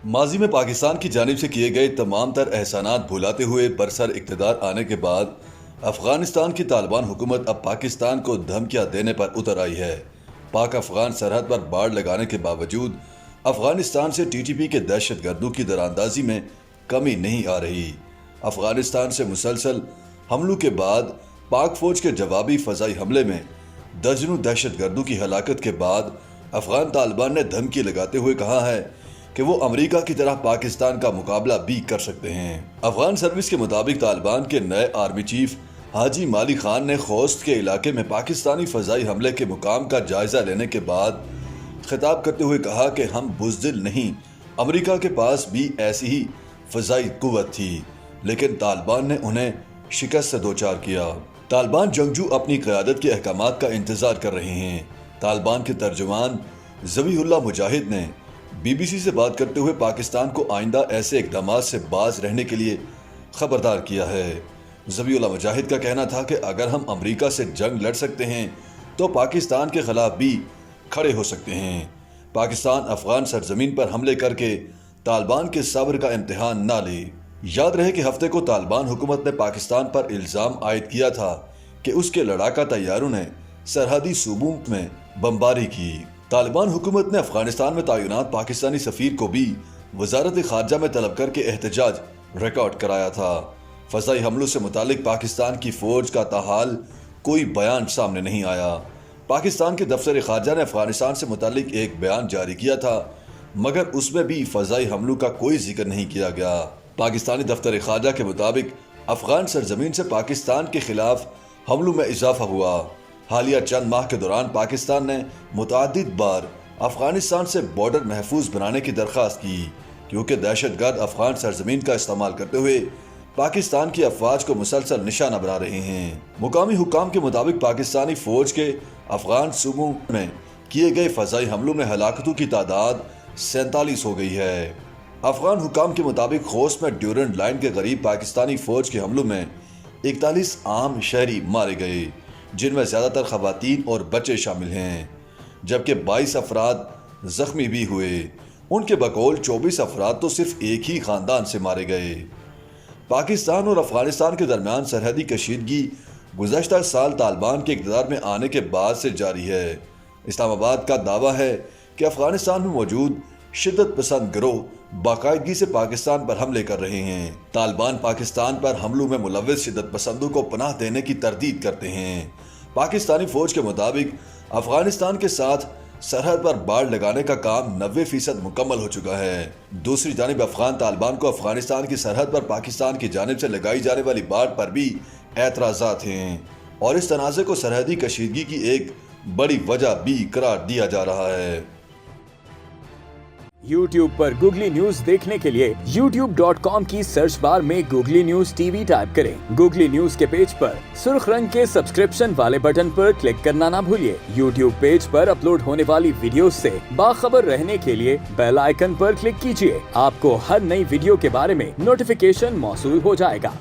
माजी में पाकिस्तान की जानिब से किए गए तमाम तर एहसानात भुलाते हुए बरसर इक़्तिदार आने के बाद अफगानिस्तान की तालिबान हुकूमत अब पाकिस्तान को धमकियां देने पर उतर आई है। पाक अफगान सरहद पर बाड़ लगाने के बावजूद अफगानिस्तान से टीटीपी के दहशतगर्दों की दरानंदाजी में कमी नहीं आ रही। अफगानिस्तान से मुसलसल हमलों के बाद पाक फौज के जवाबी फ़ज़ाई हमले में दर्जनों दहशतगर्दों की हलाकत के बाद अफगान तालिबान ने धमकी लगाते हुए कहा है कि वो अमेरिका की तरह पाकिस्तान का मुकाबला भी कर सकते हैं। अफगान सर्विस के मुताबिक तालिबान के नए आर्मी चीफ हाजी माली खान ने खोस्त के इलाके में पाकिस्तानी फ़ज़ाई हमले के मुकाम का जायजा लेने के बाद खिताब करते हुए कहा कि हम बुज़दिल नहीं, अमेरिका के पास भी ऐसी ही फ़ज़ाई कुव्वत थी, लेकिन तालिबान ने उन्हें शिकस्त से दोचार किया। तालिबान जंगजू अपनी क़यादत के अहकामात का इंतज़ार कर रहे हैं। तालिबान के तर्जुमान ज़बीहुल्लाह मुजाहिद ने BBC से बात करते हुए पाकिस्तान को आइंदा ऐसे इक़दामात से बाज रहने के लिए खबरदार किया है। ज़बीहुल्लाह मुजाहिद का कहना था कि अगर हम अमेरिका से जंग लड़ सकते हैं तो पाकिस्तान के खिलाफ भी खड़े हो सकते हैं। पाकिस्तान अफगान सरजमीन पर हमले करके तालिबान के सब्र का इम्तिहान ना ले। याद रहे कि हफ्ते को तालिबान हुकूमत ने पाकिस्तान पर इल्ज़ाम आयद किया था कि उसके लड़ाका तैयारों ने सरहदी सूबों में बमबारी की। तालिबान हुकूमत ने अफगानिस्तान में तैनात पाकिस्तानी सफ़ीर को भी वजारत ख़ारजा में तलब करके एहतजाज रिकॉर्ड कराया था। फ़ज़ाई हमलों से मुतालिक पाकिस्तान की फ़ौज का ताहाल कोई बयान सामने नहीं आया। पाकिस्तान के दफ्तर ख़ारजा ने अफगानिस्तान से मुतालिक एक बयान जारी किया था, मगर उसमें भी फ़ज़ाई हमलों का कोई जिक्र नहीं किया गया। पाकिस्तानी दफ्तर ख़ारजा के मुताबिक अफगान सरजमीन से पाकिस्तान के खिलाफ हमलों में इजाफा हुआ। हालिया चंद माह के दौरान पाकिस्तान ने मुतअद्दिद बार अफगानिस्तान से बॉर्डर महफूज बनाने की दरख्वास्त की, क्योंकि दहशतगर्द अफगान सरजमीन का इस्तेमाल करते हुए पाकिस्तान की अफवाज को मुसलसल निशाना बना रहे हैं। मुकामी हुक्काम के मुताबिक पाकिस्तानी फौज के अफगान सूबों में किए गए फ़ज़ाई हमलों में हलाकतों की तादाद 47 हो गई है। अफगान हुक्काम के मुताबिक खोस्त में ड्यूरेंट लाइन के करीब पाकिस्तानी फौज के हमलों में 41 आम शहरी मारे गए, जिनमें ज़्यादातर ख़वातीन और बच्चे शामिल हैं, जबकि 22 अफराद ज़ख्मी भी हुए। उनके बकौल 24 अफराद तो सिर्फ एक ही ख़ानदान से मारे गए। पाकिस्तान और अफगानिस्तान के दरमियान सरहदी कशीदगी गुज़श्ता साल तालिबान के इक़्तिदार में आने के बाद से जारी है। इस्लामाबाद का दावा है कि अफगानिस्तान में मौजूद शिद्दत पसंद गिरोह बाकायदगी से पाकिस्तान पर हमले कर रहे हैं। तालिबान पाकिस्तान पर हमलों में मुलव्विस शिद्दत पसंदों को पनाह देने की तरदीद करते हैं। पाकिस्तानी फौज के मुताबिक अफगानिस्तान के साथ सरहद पर बाड़ लगाने का काम 90% मुकम्मल हो चुका है। दूसरी जानिब अफगान तालिबान को अफगानिस्तान की सरहद पर पाकिस्तान की जानिब से लगाई जाने वाली बाड़ पर भी एतराज़ात हैं, और इस तनाज़े को सरहदी कशीदगी की एक बड़ी वजह भी करार दिया जा रहा है। YouTube पर गूगली न्यूज देखने के लिए youtube.com की सर्च बार में गूगली न्यूज टीवी टाइप करें। गूगली न्यूज के पेज पर सुर्ख रंग के सब्सक्रिप्शन वाले बटन पर क्लिक करना ना भूलिए। YouTube पेज पर अपलोड होने वाली वीडियो से बाखबर रहने के लिए बेल आइकन पर क्लिक कीजिए। आपको हर नई वीडियो के बारे में नोटिफिकेशन मौसूल हो जाएगा।